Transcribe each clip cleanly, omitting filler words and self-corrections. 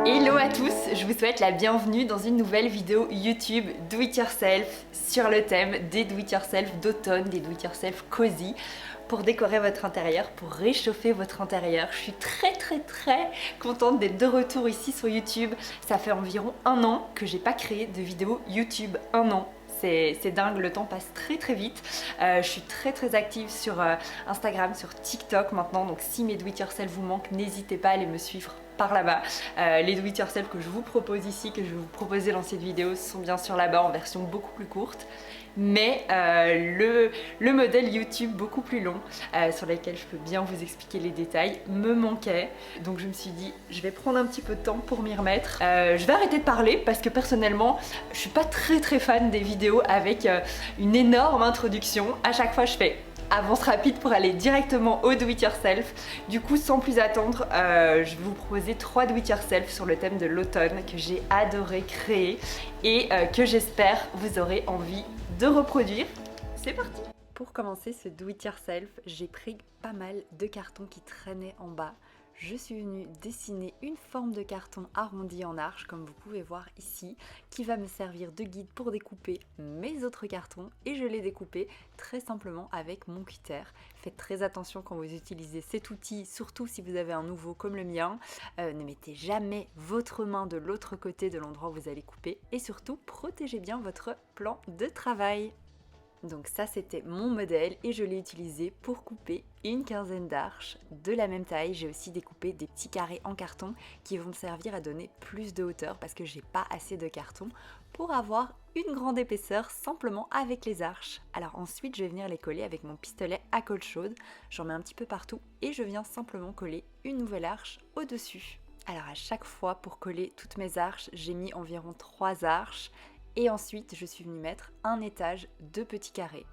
Hello à tous, je vous souhaite la bienvenue dans une nouvelle vidéo YouTube Do It Yourself sur le thème des Do It Yourself d'automne, des Do It Yourself cosy pour décorer votre intérieur, pour réchauffer votre intérieur. Je suis très contente d'être de retour ici sur YouTube. Ça fait environ un an que j'ai pas créé de vidéo YouTube, un an. C'est dingue, le temps passe très vite. Je suis très active sur Instagram, sur TikTok maintenant, donc si mes Do It Yourself vous manquent, n'hésitez pas à aller me suivre par là-bas. Les Do It Yourself que je vous propose ici, que je vais vous proposer dans cette vidéo, sont bien sûr là-bas en version beaucoup plus courte. Mais le modèle YouTube beaucoup plus long, sur lequel je peux bien vous expliquer les détails, me manquait. Donc je me suis dit, je vais prendre un petit peu de temps pour m'y remettre. Je vais arrêter de parler parce que personnellement, je suis pas très fan des vidéos avec une énorme introduction. À chaque fois, je fais avance rapide pour aller directement au Do It Yourself. Du coup, sans plus attendre, je vais vous proposer 3 Do It Yourself sur le thème de l'automne que j'ai adoré créer et que j'espère vous aurez envie de reproduire. C'est parti! Pour commencer ce Do It Yourself, j'ai pris pas mal de cartons qui traînaient en bas. Je suis venue dessiner une forme de carton arrondi en arche, comme vous pouvez voir ici, qui va me servir de guide pour découper mes autres cartons, et je l'ai découpé très simplement avec mon cutter. Faites très attention quand vous utilisez cet outil, surtout si vous avez un nouveau comme le mien. Ne mettez jamais votre main de l'autre côté de l'endroit où vous allez couper, et surtout protégez bien votre plan de travail. Donc ça c'était mon modèle et je l'ai utilisé pour couper une quinzaine d'arches de la même taille. J'ai aussi découpé des petits carrés en carton qui vont me servir à donner plus de hauteur parce que j'ai pas assez de carton pour avoir une grande épaisseur simplement avec les arches. Alors ensuite je vais venir les coller avec mon pistolet à colle chaude. J'en mets un petit peu partout et je viens simplement coller une nouvelle arche au-dessus. Alors à chaque fois pour coller toutes mes arches, j'ai mis environ 3 arches. Et ensuite, je suis venue mettre un étage de petits carrés.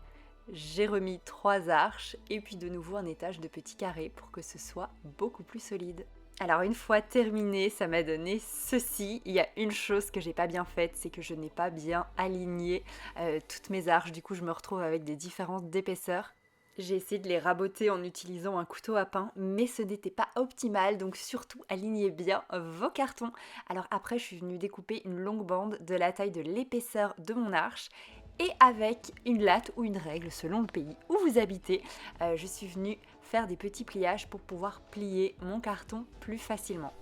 J'ai remis 3 arches et puis de nouveau un étage de petits carrés pour que ce soit beaucoup plus solide. Alors une fois terminé, ça m'a donné ceci. Il y a une chose que j'ai pas bien faite, c'est que je n'ai pas bien aligné toutes mes arches. Du coup, je me retrouve avec des différences d'épaisseur. J'ai essayé de les raboter en utilisant un couteau à pain, mais ce n'était pas optimal, donc surtout alignez bien vos cartons. Alors après, je suis venue découper une longue bande de la taille de l'épaisseur de mon arche, et avec une latte ou une règle selon le pays où vous habitez, je suis venue faire des petits pliages pour pouvoir plier mon carton plus facilement.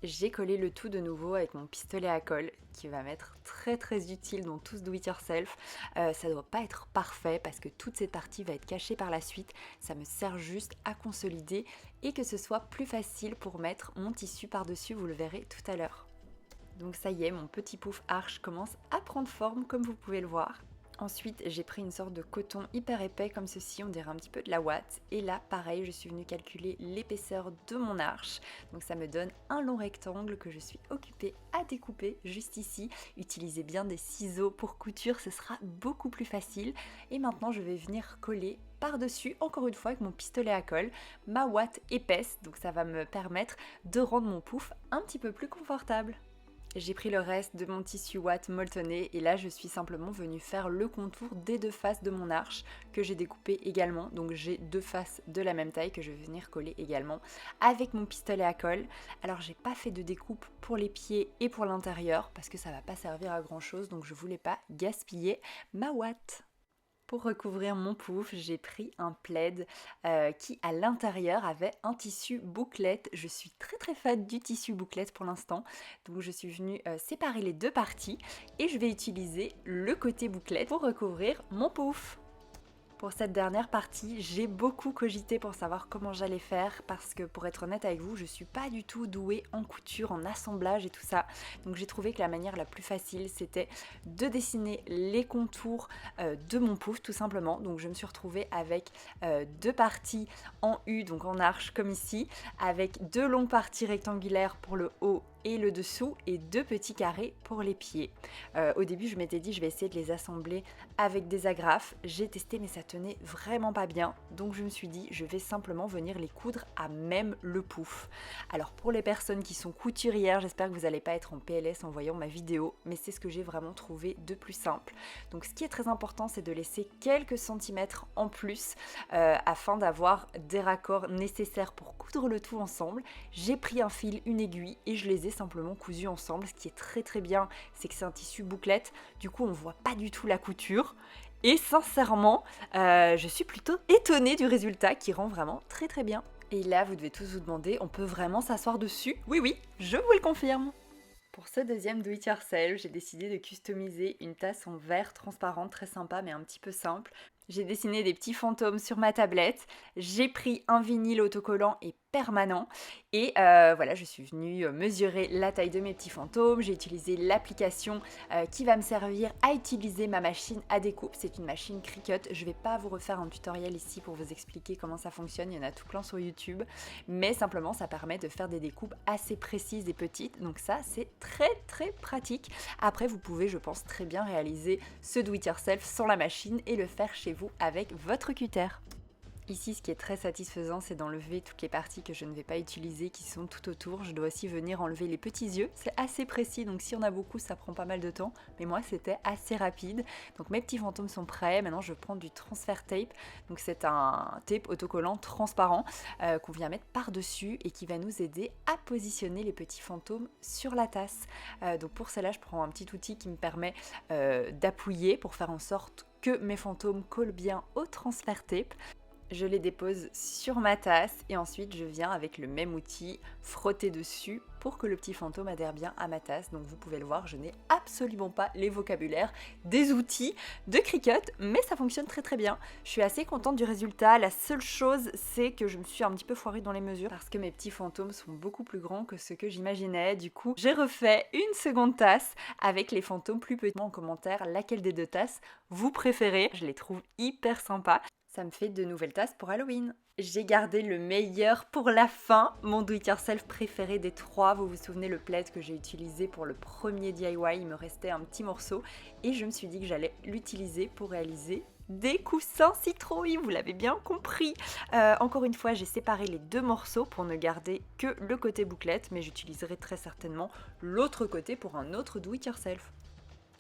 J'ai collé le tout de nouveau avec mon pistolet à colle qui va m'être très utile dans tout ce Do It Yourself. Ça doit pas être parfait parce que toute cette partie va être cachée par la suite. Ça me sert juste à consolider et que ce soit plus facile pour mettre mon tissu par-dessus, vous le verrez tout à l'heure. Donc ça y est, mon petit pouf arche commence à prendre forme comme vous pouvez le voir. Ensuite, j'ai pris une sorte de coton hyper épais comme ceci, on dirait un petit peu de la ouate. Et là, pareil, je suis venue calculer l'épaisseur de mon arche. Donc ça me donne un long rectangle que je suis occupée à découper juste ici. Utilisez bien des ciseaux pour couture, ce sera beaucoup plus facile. Et maintenant, je vais venir coller par-dessus, encore une fois avec mon pistolet à colle, ma ouate épaisse. Donc ça va me permettre de rendre mon pouf un petit peu plus confortable. J'ai pris le reste de mon tissu ouate molletonné et là je suis simplement venue faire le contour des 2 faces de mon arche que j'ai découpé également. Donc j'ai 2 faces de la même taille que je vais venir coller également avec mon pistolet à colle. Alors j'ai pas fait de découpe pour les pieds et pour l'intérieur parce que ça va pas servir à grand chose, donc je voulais pas gaspiller ma ouate. Pour recouvrir mon pouf, j'ai pris un plaid qui à l'intérieur avait un tissu bouclette. Je suis très fan du tissu bouclette pour l'instant. Donc je suis venue séparer les 2 parties et je vais utiliser le côté bouclette pour recouvrir mon pouf. Pour cette dernière partie, j'ai beaucoup cogité pour savoir comment j'allais faire parce que pour être honnête avec vous, je suis pas du tout douée en couture, en assemblage et tout ça. Donc j'ai trouvé que la manière la plus facile c'était de dessiner les contours de mon pouf tout simplement. Donc je me suis retrouvée avec 2 parties en U, donc en arche comme ici, avec 2 longues parties rectangulaires pour le haut et le dessous et 2 petits carrés pour les pieds. Au début je m'étais dit je vais essayer de les assembler avec des agrafes. J'ai testé mais ça tenait vraiment pas bien, donc je me suis dit je vais simplement venir les coudre à même le pouf. Alors pour les personnes qui sont couturières, j'espère que vous n'allez pas être en PLS en voyant ma vidéo, mais c'est ce que j'ai vraiment trouvé de plus simple. Donc ce qui est très important c'est de laisser quelques centimètres en plus afin d'avoir des raccords nécessaires pour coudre le tout ensemble. J'ai pris un fil, une aiguille et je les ai simplement cousu ensemble. Ce qui est très bien, c'est que c'est un tissu bouclette, du coup on voit pas du tout la couture. Et sincèrement, je suis plutôt étonnée du résultat qui rend vraiment très bien. Et là, vous devez tous vous demander, on peut vraiment s'asseoir dessus? Oui, je vous le confirme. Pour ce deuxième do it yourself, j'ai décidé de customiser une tasse en verre transparente, très sympa mais un petit peu simple. J'ai dessiné des petits fantômes sur ma tablette, j'ai pris un vinyle autocollant et permanent et voilà, je suis venue mesurer la taille de mes petits fantômes. J'ai utilisé l'application qui va me servir à utiliser ma machine à découpe. C'est une machine Cricut. Je vais pas vous refaire un tutoriel ici pour vous expliquer comment ça fonctionne, il y en a tout plein sur YouTube, mais simplement ça permet de faire des découpes assez précises et petites, donc ça c'est très pratique. Après vous pouvez, je pense, très bien réaliser ce do it yourself sans la machine et le faire chez vous avec votre cutter. Ici, ce qui est très satisfaisant, c'est d'enlever toutes les parties que je ne vais pas utiliser qui sont tout autour. Je dois aussi venir enlever les petits yeux. C'est assez précis, donc si on a beaucoup, ça prend pas mal de temps. Mais moi, c'était assez rapide. Donc mes petits fantômes sont prêts. Maintenant, je prends du transfer tape. Donc c'est un tape autocollant transparent qu'on vient mettre par-dessus et qui va nous aider à positionner les petits fantômes sur la tasse. Donc pour cela, je prends un petit outil qui me permet d'appuyer pour faire en sorte que mes fantômes collent bien au transfer tape. Je les dépose sur ma tasse et ensuite je viens avec le même outil frotter dessus pour que le petit fantôme adhère bien à ma tasse. Donc vous pouvez le voir, je n'ai absolument pas les vocabulaires des outils de Cricut, mais ça fonctionne très bien. Je suis assez contente du résultat. La seule chose, c'est que je me suis un petit peu foirée dans les mesures parce que mes petits fantômes sont beaucoup plus grands que ce que j'imaginais. Du coup, j'ai refait une seconde tasse avec les fantômes plus petits. En commentaire, laquelle des deux tasses vous préférez? Je les trouve hyper sympas. Ça me fait de nouvelles tasses pour Halloween. J'ai gardé le meilleur pour la fin, mon do it yourself préféré des trois. Vous vous souvenez le plaid que j'ai utilisé pour le premier DIY, il me restait un petit morceau et je me suis dit que j'allais l'utiliser pour réaliser des coussins citrouilles, vous l'avez bien compris. Encore une fois, j'ai séparé les deux morceaux pour ne garder que le côté bouclette, mais j'utiliserai très certainement l'autre côté pour un autre do it yourself.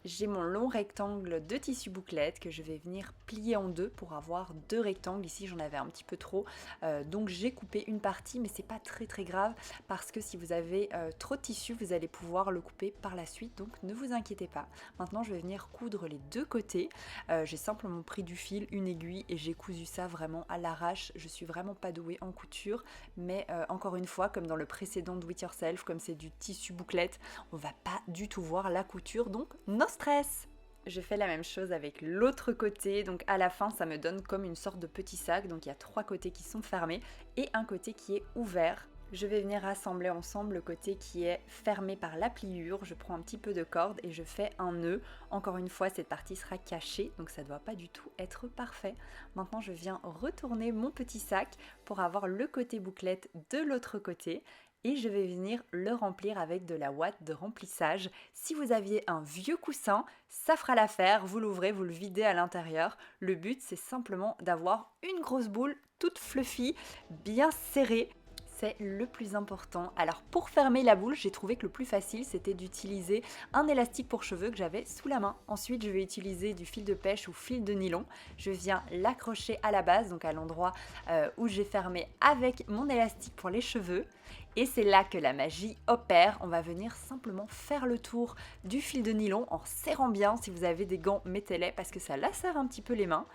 J'ai mon long rectangle de tissu bouclette que je vais venir plier en deux pour avoir deux rectangles. Ici j'en avais un petit peu trop, donc j'ai coupé une partie, mais c'est pas très grave parce que si vous avez trop de tissu, vous allez pouvoir le couper par la suite, donc ne vous inquiétez pas. Maintenant je vais venir coudre les deux côtés. J'ai simplement pris du fil, une aiguille et j'ai cousu ça vraiment à l'arrache. Je suis vraiment pas douée en couture, mais encore une fois, comme dans le précédent do it yourself, comme c'est du tissu bouclette, on va pas du tout voir la couture, donc no stress. Je fais la même chose avec l'autre côté, donc à la fin ça me donne comme une sorte de petit sac, donc il y a trois côtés qui sont fermés et un côté qui est ouvert. Je vais venir assembler ensemble le côté qui est fermé par la pliure, je prends un petit peu de corde et je fais un nœud. Encore une fois, cette partie sera cachée, donc ça ne doit pas du tout être parfait. Maintenant, je viens retourner mon petit sac pour avoir le côté bouclette de l'autre côté. Et je vais venir le remplir avec de la ouate de remplissage. Si vous aviez un vieux coussin, ça fera l'affaire, vous l'ouvrez, vous le videz à l'intérieur. Le but, c'est simplement d'avoir une grosse boule toute fluffy, bien serrée. C'est le plus important. Alors pour fermer la boule, j'ai trouvé que le plus facile c'était d'utiliser un élastique pour cheveux que j'avais sous la main. Ensuite je vais utiliser du fil de pêche ou fil de nylon. Je viens l'accrocher à la base, donc à l'endroit où j'ai fermé avec mon élastique pour les cheveux. Et c'est là que la magie opère. On va venir simplement faire le tour du fil de nylon en serrant bien. Si vous avez des gants, mettez-les parce que ça lacère un petit peu les mains.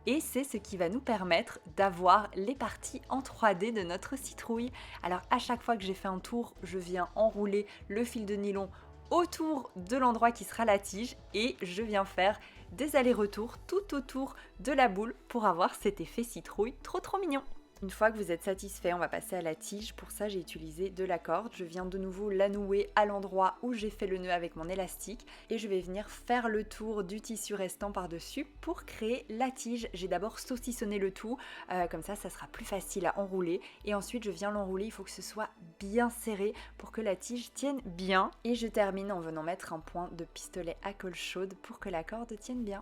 Et c'est ce qui va nous permettre d'avoir les parties en 3D de notre citrouille. Alors à chaque fois que j'ai fait un tour, je viens enrouler le fil de nylon autour de l'endroit qui sera la tige et je viens faire des allers-retours tout autour de la boule pour avoir cet effet citrouille trop mignon. Une fois que vous êtes satisfait, on va passer à la tige. Pour ça, j'ai utilisé de la corde. Je viens de nouveau la nouer à l'endroit où j'ai fait le nœud avec mon élastique et je vais venir faire le tour du tissu restant par-dessus pour créer la tige. J'ai d'abord saucissonné le tout, comme ça sera plus facile à enrouler. Et ensuite, je viens l'enrouler. Il faut que ce soit bien serré pour que la tige tienne bien. Et je termine en venant mettre un point de pistolet à colle chaude pour que la corde tienne bien.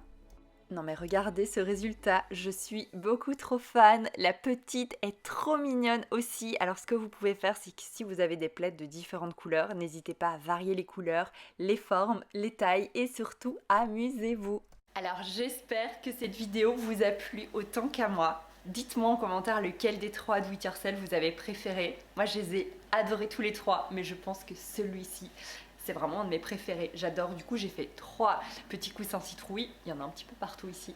Non mais regardez ce résultat, je suis beaucoup trop fan, la petite est trop mignonne aussi. Alors ce que vous pouvez faire, c'est que si vous avez des plaids de différentes couleurs, n'hésitez pas à varier les couleurs, les formes, les tailles et surtout amusez-vous. Alors j'espère que cette vidéo vous a plu autant qu'à moi. Dites-moi en commentaire lequel des 3 Do It Yourself vous avez préféré. Moi je les ai adorés tous les 3, mais je pense que celui-ci c'est vraiment un de mes préférés, j'adore. Du coup j'ai fait 3 petits coussins citrouilles, il y en a un petit peu partout ici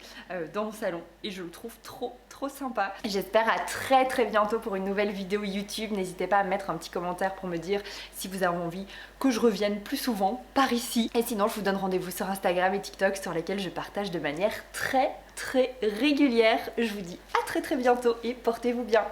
dans mon salon et je le trouve trop sympa. J'espère à très bientôt pour une nouvelle vidéo YouTube. N'hésitez pas à mettre un petit commentaire pour me dire si vous avez envie que je revienne plus souvent par ici. Et sinon je vous donne rendez-vous sur Instagram et TikTok sur lesquels je partage de manière très régulière. Je vous dis à très bientôt et portez-vous bien.